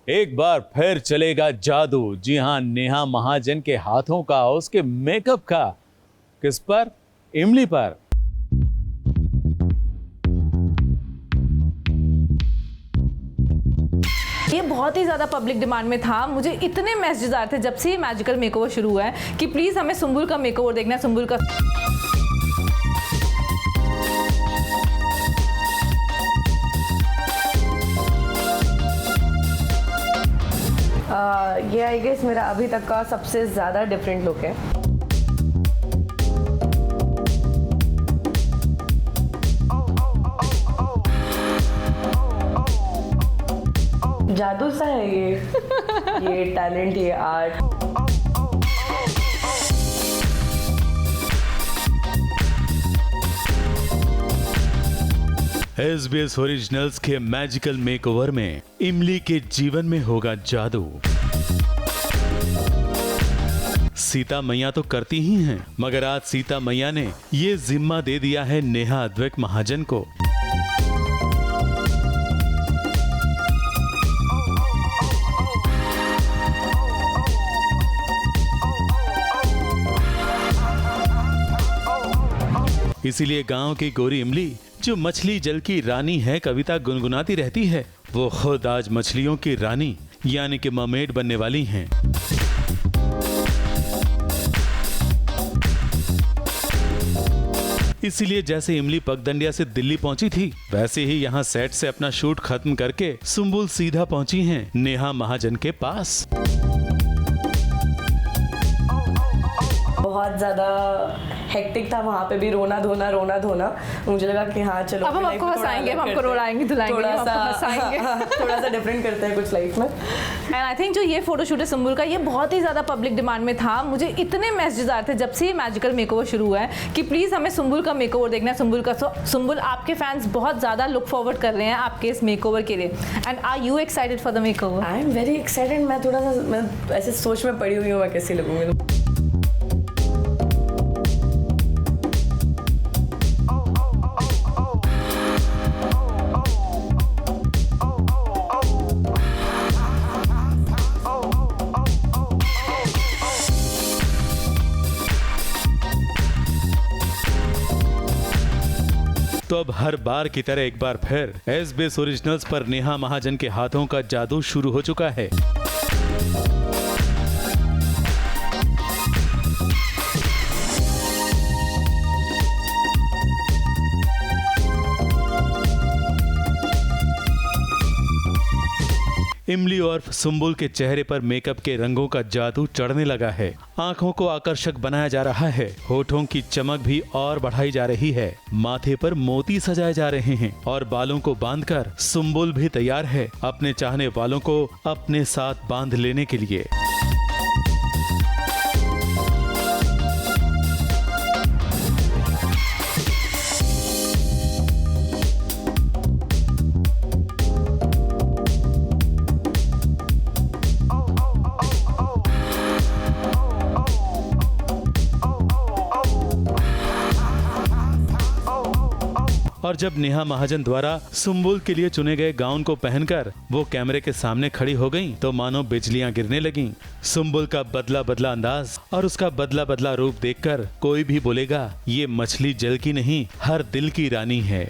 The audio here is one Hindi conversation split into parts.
एक बार फिर चलेगा जादू। जी हाँ, नेहा महाजन के हाथों का, उसके मेकअप का। किस पर? इमली पर। ये बहुत ही ज़्यादा पब्लिक डिमांड में था। मुझे इतने मैसेजेस आ रहे थे जब से ये मैजिकल मेकओवर शुरू हुआ है कि प्लीज़ हमें सुंबुल का मेकओवर देखना है, सुंबुल का। ये आई गेस मेरा अभी तक का सबसे ज़्यादा डिफरेंट लुक है। जादू सा है ये टैलेंट, ये आर्ट। SBS ओरिजिनल्स के मैजिकल मेकओवर में इमली के जीवन में होगा जादू। सीता मैया तो करती ही हैं, मगर आज सीता मैया ने ये जिम्मा दे दिया है नेहा अद्वैत महाजन को। इसीलिए गांव की गोरी इमली, जो मछली जल की रानी है, कविता गुनगुनाती रहती है, वो खुद आज मछलियों की रानी यानी कि मरमेड बनने वाली हैं। इसीलिए जैसे इमली पगडंडिया से दिल्ली पहुंची थी, वैसे ही यहाँ सेट से अपना शूट खत्म करके सुंबुल सीधा पहुंची हैं नेहा महाजन के पास। बहुत ज़्यादा हेक्टिक था वहाँ पे भी, रोना धोना। मुझे लगा कि हाँ चलो अब हम आपको हंसाएंगे, हम आपको रुलाएंगे धुलाएंगे, थोड़ा सा डिफरेंट करते हैं कुछ लाइफ में। एंड आई थिंक जो ये फोटोशूट है सुंबुल का, ये बहुत ही ज़्यादा पब्लिक डिमांड में था। मुझे इतने मैसेजेस आ रहे थे जब से ये मैजिकल मेकओवर शुरू हुआ है कि प्लीज़ हमें सुंबुल का मेकओवर देखना है, सुंबुल का। सुंबुल, आपके फैंस बहुत ज़्यादा लुक फॉरवर्ड कर रहे हैं आपके इस मेकओवर के लिए। And are you excited for the makeover? I am very excited. मैं ऐसे सोच में पड़ी हुई हूँ मैं कैसी लगूंगी। तो अब हर बार की तरह एक बार फिर SBS ओरिजिनल्स पर नेहा महाजन के हाथों का जादू शुरू हो चुका है। इमली और सुंबुल के चेहरे पर मेकअप के रंगों का जादू चढ़ने लगा है। आंखों को आकर्षक बनाया जा रहा है, होठों की चमक भी और बढ़ाई जा रही है, माथे पर मोती सजाए जा रहे हैं और बालों को बांधकर सुंबुल भी तैयार है अपने चाहने वालों को अपने साथ बांध लेने के लिए। और जब नेहा महाजन द्वारा सुंबुल के लिए चुने गए गाउन को पहनकर वो कैमरे के सामने खड़ी हो गईं, तो मानो बिजलियां गिरने लगीं। सुंबुल का बदला बदला अंदाज और उसका बदला बदला रूप देखकर कोई भी बोलेगा ये मछली जल की नहीं, हर दिल की रानी है।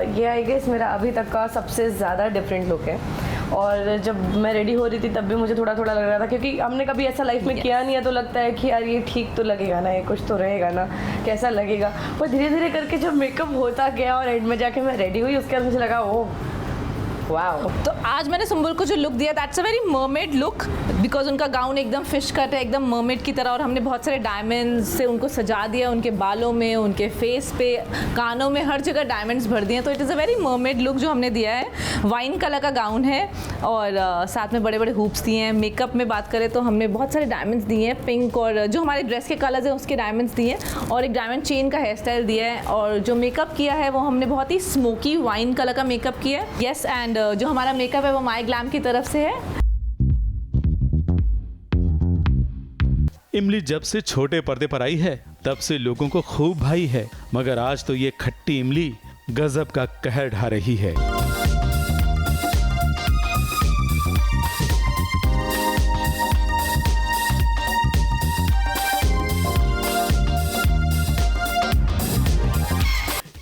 ये आई गेस मेरा अभी तक का सबसे ज़्यादा डिफरेंट लुक है। और जब मैं रेडी हो रही थी तब भी मुझे थोड़ा थोड़ा लग रहा था, क्योंकि हमने कभी ऐसा लाइफ में किया नहीं है, तो लगता है कि यार ये ठीक तो लगेगा ना, ये कुछ तो रहेगा ना, कैसा लगेगा। पर धीरे धीरे करके जब मेकअप होता गया और एंड में जाके मैं रेडी हुई, उसके बाद मुझे लगा ओ वाओ। तो आज मैंने सुंबुल को जो लुक दिया that's a very mermaid look, because उनका गाउन एकदम फिश कट है, एकदम मर्मेड की तरह, और हमने बहुत सारे डायमंड्स से उनको सजा दिया, उनके बालों में, उनके फेस पे, कानों में, हर जगह डायमंड्स भर दिए। तो it is a very mermaid look जो हमने दिया है। वाइन कलर का गाउन है और साथ में बड़े बड़े हुप्स दिए हैं। मेकअप में बात करें तो हमने बहुत सारे डायमंड्स दिए हैं, पिंक और जो हमारे ड्रेस के कलर्स हैं उसके डायमंड्स दिए हैं, और एक डायमंड चेन का हेयर स्टाइल दिया है। और जो मेकअप किया है वो हमने बहुत ही स्मोकी वाइन कलर का मेकअप किया है। यस, एंड जो हमारा मेकअप है वो माई ग्लैम की तरफ से है। इमली जब से छोटे पर्दे पर आई है तब से लोगों को खूब भाई है, मगर आज तो ये खट्टी इमली गजब का कहर ढा रही है।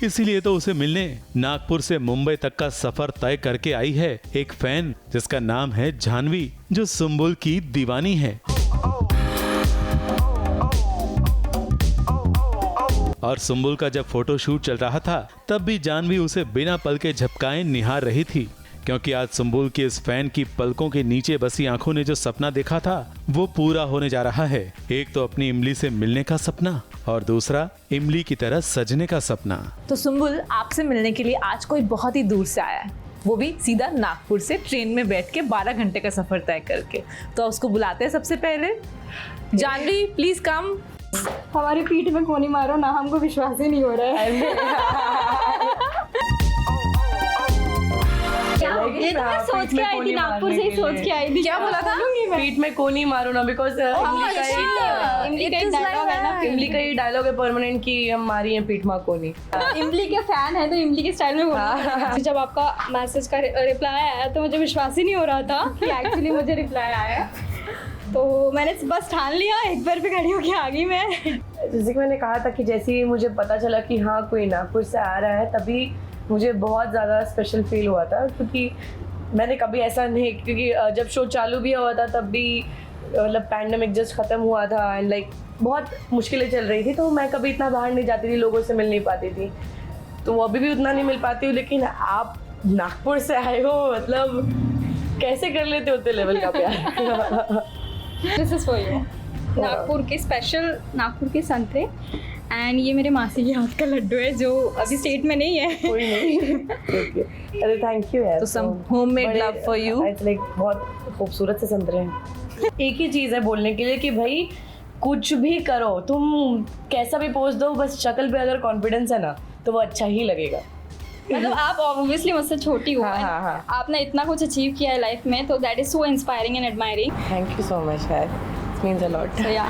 इसीलिए तो उसे मिलने नागपुर से मुंबई तक का सफर तय करके आई है एक फैन जिसका नाम है जानवी, जो सुंबुल की दीवानी है। और सुंबुल का जब फोटो शूट चल रहा था तब भी जानवी उसे बिना पल के झपकाए निहार रही थी, क्योंकि आज सुंबुल की इस फैन की पलकों के नीचे बसी आंखों ने जो सपना देखा था वो पूरा होने जा रहा है। एक तो अपनी इमली से मिलने का सपना और दूसरा इमली की तरह सजने का सपना। तो सुंबुल आपसे मिलने के लिए आज कोई बहुत ही दूर से आया है, वो भी सीधा नागपुर से ट्रेन में बैठ के 12 घंटे का सफर तय करके। तो उसको बुलाते हैं सबसे पहले। Janhvi please come. हमारी पीठ में कोनी मारो ना, हमको विश्वास ही नहीं हो रहा है। ये तो मैं सोच के आई थी, नागपुर से ही सोच के आई थी। क्या बोला था? पीठ में कोनी मारो ना, बिकॉज इमली का डायलॉग है ना, इमली का ही डायलॉग है परमानेंट कि हम मारी है पीठ में कोनी। इमली के फैन है तो इमली के स्टाइल में बोलना। जब आपका मैसेज का रिप्लाई आया तो मुझे विश्वास ही नहीं हो रहा था कि एक्चुअली मुझे रिप्लाई आया है। तो मैंने बस ठान लिया, एक बार पे खड़ी होके आ गई मैं। जैसे कि मैंने कहा था कि जैसे ही मुझे पता चला कि हाँ कोई नागपुर से आ रहा है, तभी मुझे बहुत ज़्यादा स्पेशल फील हुआ था, क्योंकि मैंने कभी ऐसा नहीं, क्योंकि जब शो चालू भी हुआ था तब भी मतलब पैंडेमिक जस्ट ख़त्म हुआ था एंड लाइक बहुत मुश्किलें चल रही थी, तो मैं कभी इतना बाहर नहीं जाती थी, लोगों से मिल नहीं पाती थी। तो वो अभी भी उतना नहीं मिल पाती हूँ, लेकिन आप नागपुर से आए हो, मतलब कैसे कर लेते होते लेवल का प्यार। This is for you. Nagpur के स्पेशल, नागपुर के संतरे, एंड ये मेरे मासी के हाथ का लड्डू है जो अभी स्टेट में नहीं है। कोई नहीं। अरे थैंक यू यार। तो some homemade love for you। Like बहुत खूबसूरत से संतरे हैं। एक ही चीज़ है बोलने के लिए कि भाई कुछ भी करो, तुम कैसा भी पोस्ट दो, बस शक्ल पे अगर कॉन्फिडेंस है ना तो वो अच्छा ही लगेगा। मतलब आप ऑब्वियसली मुझसे छोटी हो, हाँ। आपने इतना कुछ अचीव किया है लाइफ में, तो that is so inspiring and admiring. Thank you so much यार, इट मींस अ लॉट। सो या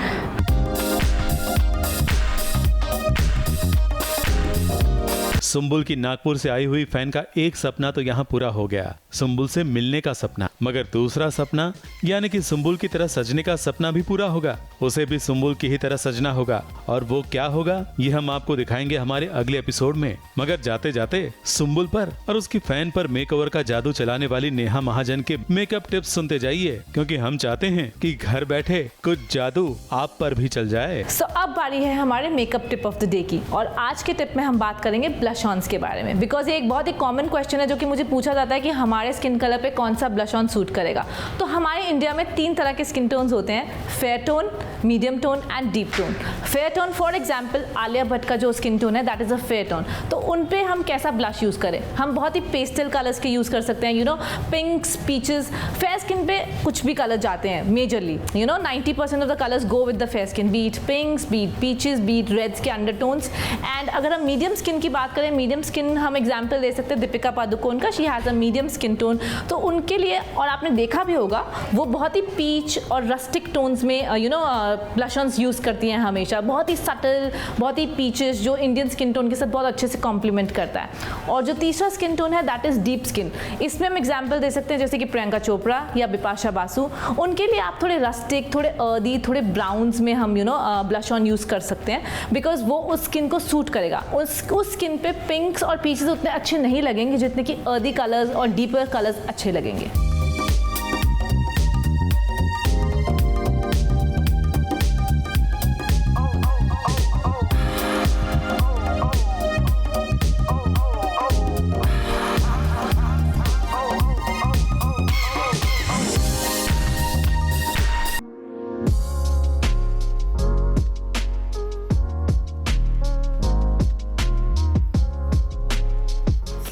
सुंबुल की नागपुर से आई हुई फैन का एक सपना तो यहाँ पूरा हो गया, सुंबुल से मिलने का सपना, मगर दूसरा सपना यानी कि सुंबुल की तरह सजने का सपना भी पूरा होगा। उसे भी सुंबुल की ही तरह सजना होगा, और वो क्या होगा ये हम आपको दिखाएंगे हमारे अगले एपिसोड में। मगर जाते जाते सुंबुल पर और उसकी फैन पर मेकओवर का जादू चलाने वाली नेहा महाजन के मेकअप टिप्स सुनते जाइए, क्योंकि हम चाहते हैं कि घर बैठे कुछ जादू आप पर भी चल जाए। सो अब बारी है हमारे makeup tip of the day की, और आज के टिप में हम बात करेंगे ब्लश ऑन्स के बारे में, बिकॉज ये एक बहुत ही कॉमन क्वेश्चन है जो कि मुझे पूछा जाता है कि हमारे स्किन कलर पे कौन सा ब्लश ऑन सूट करेगा। तो हमारे इंडिया में 3 तरह के स्किन टोन्स होते हैं, fair tone, medium tone and deep tone. Fair tone for example Alia Bhatt का जो स्किन टोन है that is a fair tone. तो उन पे हम कैसा ब्लश यूज करें? हम बहुत ही पेस्टल कलर्स के यूज कर सकते हैं, you know pinks, peaches. Fair skin पे कुछ भी कलर जाते हैं majorly, you know 90% of the colours go with the fair skin, beat pinks, beat peaches, beat reds के अंडरटोन्स। एंड अगर हम मीडियम स्किन की बात करें, मीडियम स्किन हम एग्जाम्पल दे सकते हैं दीपिका पादुकोण का, she has a medium skin tone. तो उनके लिए, और आपने देखा भी होगा, वो बहुत ही पीच और रस्टिक टोन्स में यू नो ब्लश ऑन्स यूज़ करती हैं हमेशा, बहुत ही सटल, बहुत ही पीचेस, जो इंडियन स्किन टोन के साथ बहुत अच्छे से कॉम्प्लीमेंट करता है। और जो तीसरा स्किन टोन है दैट इज़ डीप स्किन। इसमें हम एग्जाम्पल दे सकते हैं जैसे कि प्रियंका चोपड़ा या बिपाशा बासु। उनके लिए आप थोड़े रस्टिक, थोड़े अर्दी, थोड़े ब्राउन्स में हम you know blush on use कर सकते हैं, बिकॉज वो उस स्किन को सूट करेगा। उस स्किन पे पिंक्स और पीचेस उतने अच्छे नहीं लगेंगे जितने कि अर्दी कलर्स और डीपर कलर्स अच्छे लगेंगे।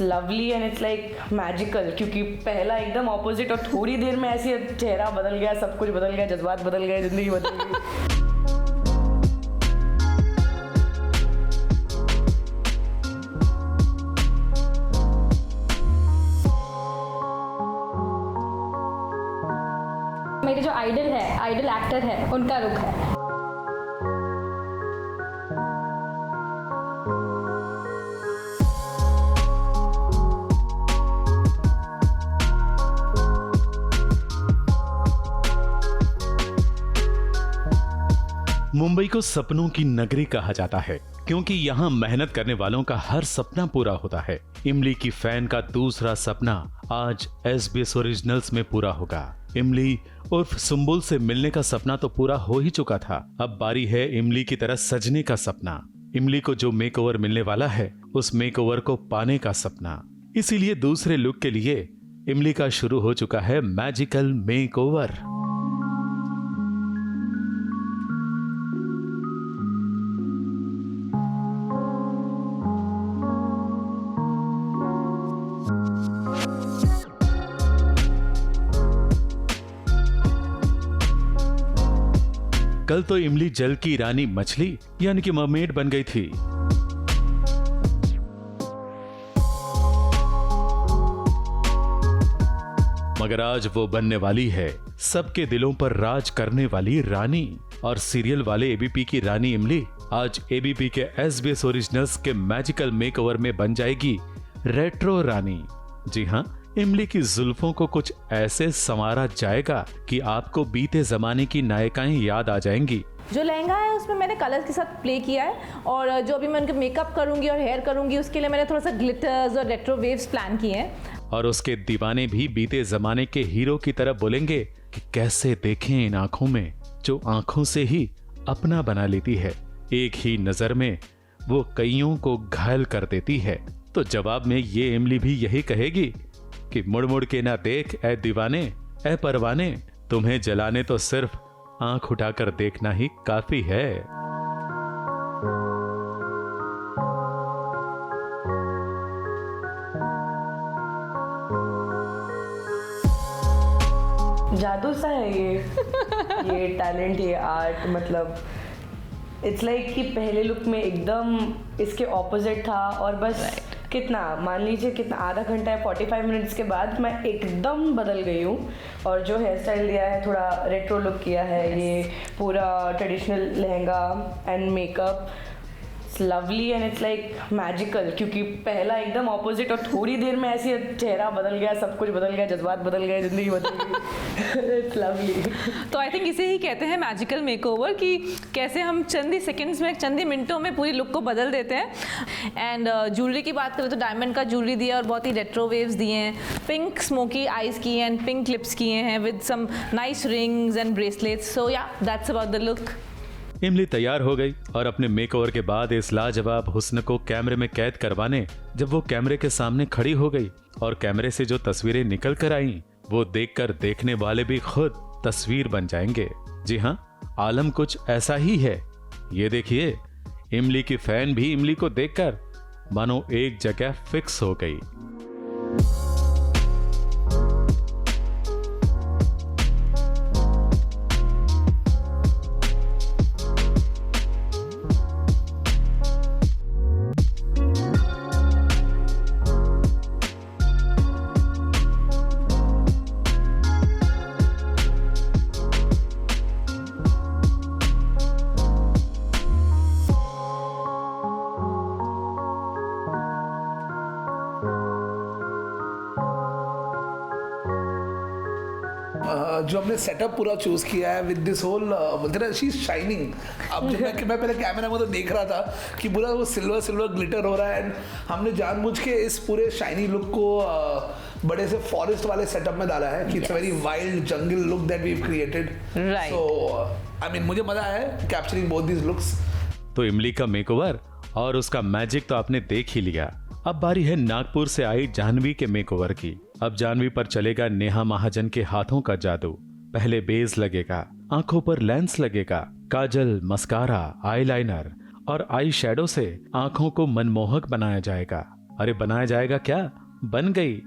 Lovely and it's like magical, क्योंकि पहला एकदम ऑपोजिट और थोड़ी देर में ऐसे चेहरा बदल गया, सब कुछ बदल गया, जज्बात बदल गए, जिंदगी बदल गई। मेरे जो आइडल एक्टर है उनका लुक है। मुंबई को सपनों की नगरी कहा जाता है क्योंकि यहाँ मेहनत करने वालों का हर सपना पूरा होता है। इमली की फैन का दूसरा सपना आज SBS ओरिजिनल्स में पूरा होगा। इमली उर्फ सुंबुल से मिलने का सपना तो पूरा हो ही चुका था, अब बारी है इमली की तरह सजने का सपना। इमली को जो मेकओवर मिलने वाला है उस मेकओवर को पाने का सपना। इसीलिए दूसरे लुक के लिए इमली का शुरू हो चुका है मैजिकल मेकओवर। कल तो इमली जल की रानी मछली यानी कि मरमेड बन गई थी। मगर आज वो बनने वाली है सबके दिलों पर राज करने वाली रानी। और सीरियल वाले ABP की रानी इमली आज ABP के SBS ओरिजिनल्स के मैजिकल मेकओवर में बन जाएगी रेट्रो रानी। जी हाँ, इमली की जुल्फों को कुछ ऐसे संवारा जाएगा कि आपको बीते जमाने की नायिकाएं याद आ जाएंगी। जो लहंगा है उसमें मैंने कलर के साथ प्ले किया है और जो अभी मैं उनके मेकअप करूंगी और हेयर करूंगी उसके लिए मैंने थोड़ा सा ग्लिटर्स और रेट्रो वेव्स प्लान किए हैं। और उसके दीवाने भी बीते जमाने के हीरो की तरह बोलेंगे कि कैसे देखें इन आंखों में जो आंखों से ही अपना बना लेती है। एक ही नजर में वो कईयों को घायल कर देती है। तो जवाब में ये इमली भी यही कहेगी कि मुड़ मुड़ के ना देख ए दीवाने ए परवाने, तुम्हें जलाने तो सिर्फ आंख उठाकर देखना ही काफी है। जादू सा है ये टैलेंट, ये आर्ट। मतलब इट्स लाइक कि पहले लुक में एकदम इसके ऑपोजिट था और बस कितना मान लीजिए कितना आधा घंटा या 45 मिनट्स के बाद मैं एकदम बदल गई हूँ। और जो हेयर स्टाइल दिया है थोड़ा रेट्रो लुक किया है, ये पूरा traditional lehenga and makeup lovely and it's like magical, क्योंकि पहला एकदम ऑपोजिट और थोड़ी देर में ऐसे चेहरा बदल गया, सब कुछ बदल गया, जज्बात बदल गए, जिंदगी बदल गई। It's lovely. तो आई थिंक इसे ही कहते हैं मैजिकल मेकओवर कि कैसे हम चंद ही सेकंड्स में चंद ही मिनटों में पूरी लुक को बदल देते हैं। एंड ज्वेलरी की बात करें तो डायमंड का ज्वेलरी दिया और बहुत ही रेट्रो वेव्स दिए हैं, पिंक स्मोकी आईज की एंड पिंक लिप्स किए हैं with some nice rings and bracelets. So yeah that's about the look. इमली तैयार हो गई और अपने मेकओवर के बाद इस लाजवाब हुस्न को कैमरे में कैद करवाने जब वो कैमरे के सामने खड़ी हो गई और कैमरे से जो तस्वीरें निकल कर आईं वो देखकर देखने वाले भी खुद तस्वीर बन जाएंगे। जी हाँ, आलम कुछ ऐसा ही है। ये देखिए, इमली की फैन भी इमली को देखकर मानो एक जगह फिक्स हो गई। जो हमने सेटअप पूरा चूज किया है विद दिस होल बोलते ना शी इज शाइनिंग। अब जब मैं पहले कैमरा में तो देख रहा था कि पूरा वो सिल्वर ग्लिटर हो रहा है एंड हमने जानबूझ के इस पूरे शाइनी लुक को बड़े से फॉरेस्ट वाले सेटअप में डाला है कि it's a very wild jungle look that we have created. So I mean मुझे मजा आया कैप्चरिंग बोथ दीस लुक्स। तो इमली का मेकओवर और उसका मैजिक तो आपने देख ही लिया। अब बारी है नागपुर से आई जाह्नवी के मेकओवर की। अब जाह्नवी पर चलेगा नेहा महाजन के हाथों का जादू। पहले बेस लगेगा, आंखों पर लेंस लगेगा, काजल, मस्कारा, आईलाइनर और आई शैडो से आंखों को मनमोहक बनाया जाएगा। अरे बनाया जाएगा क्या, बन गई।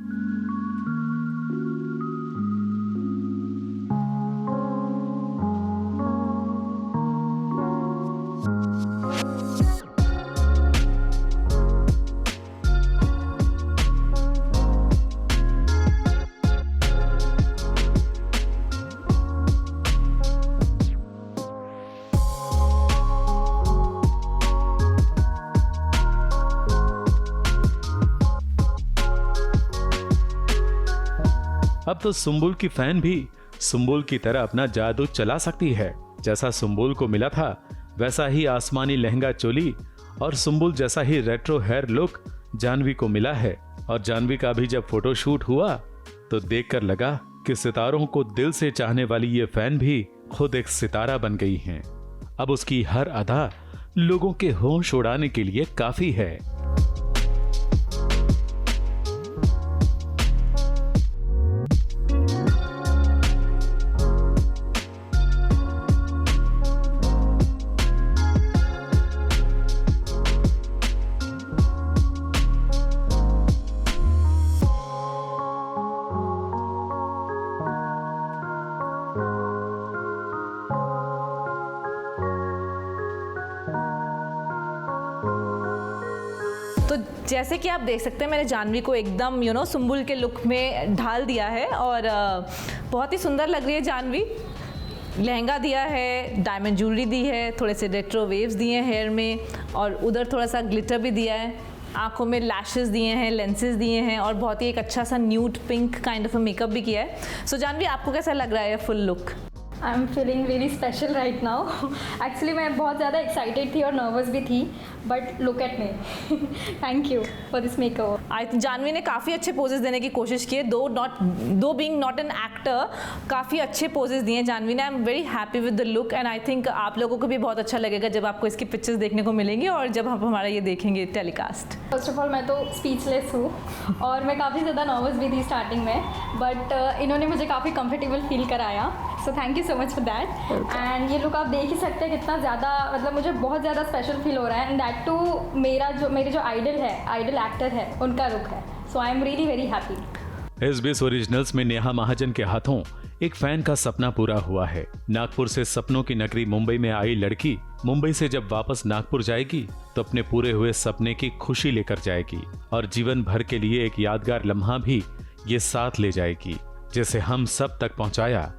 अब तो सुंबुल की फैन भी सुंबुल की तरह अपना जादू चला सकती है। जैसा सुंबुल को मिला था वैसा ही आसमानी लहंगा चोली और सुंबुल जैसा ही रेट्रो हेयर लुक जानवी को मिला है। और जानवी का भी जब फोटोशूट हुआ तो देखकर लगा कि सितारों को दिल से चाहने वाली ये फैन भी खुद एक सितारा बन गई हैं। अब उसकी हर अदा लोगों के होश उड़ाने के लिए काफी है। तो जैसे कि आप देख सकते हैं मैंने जानवी को एकदम सुंबुल के लुक में ढाल दिया है और बहुत ही सुंदर लग रही है जानवी। लहंगा दिया है, डायमंड ज्वेलरी दी है, थोड़े से रेट्रो वेव्स दिए हैं हेयर में और उधर थोड़ा सा ग्लिटर भी दिया है, आंखों में लैशेस दिए हैं, लेंसेज दिए हैं और बहुत ही एक अच्छा सा nude pink kind of makeup भी किया है। सो जानवी आपको कैसा लग रहा है full look? I am feeling very special right now. Actually मैं बहुत ज़्यादा एक्साइटेड थी और नर्वस भी थी, but look at me. Thank you for this makeup. I think Janhvi ने काफ़ी अच्छे पोजेस देने की कोशिश की है, दो बीइंग नॉट एन एक्टर काफ़ी अच्छे पोजेस दिए हैं जानवी ने। आई am very happy with the look and I think आप लोगों को भी बहुत अच्छा लगेगा जब आपको इसकी पिक्चर्स देखने को मिलेंगी और जब आप हमारा ये देखेंगे टेलीकास्ट। फर्स्ट ऑफ ऑल मैं तो स्पीचलेस हूँ और मैं काफ़ी ज़्यादा नर्वस भी थी स्टार्टिंग में, बट इन्होंने मुझे काफ़ी कंफर्टेबल फील कराया, so thank you so much for that. And ये लुक आप देख ही सकते हैं कितना ज़्यादा, मतलब मुझे बहुत ज़्यादा स्पेशल फील हो रहा है एंड दैट टू मेरे जो आइडल एक्टर है उनका लुक है, so I am really very happy. SBS originals में नेहा महाजन के हाथों एक फैन का सपना पूरा हुआ है। नागपुर से सपनों की नगरी मुंबई में आई लड़की मुंबई से जब वापस नागपुर जाएगी तो अपने पूरे हुए सपने की खुशी लेकर जाएगी और जीवन भर के लिए एक यादगार लम्हा भी ये साथ ले जाएगी, जिसे हम सब तक पहुंचाया।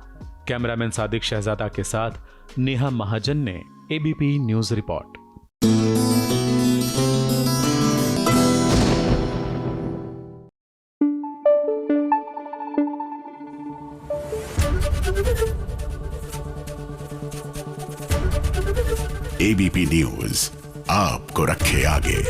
कैमरामैन सादिक शहजादा के साथ नेहा महाजन ने ABP news report. ABP news आपको रखे आगे।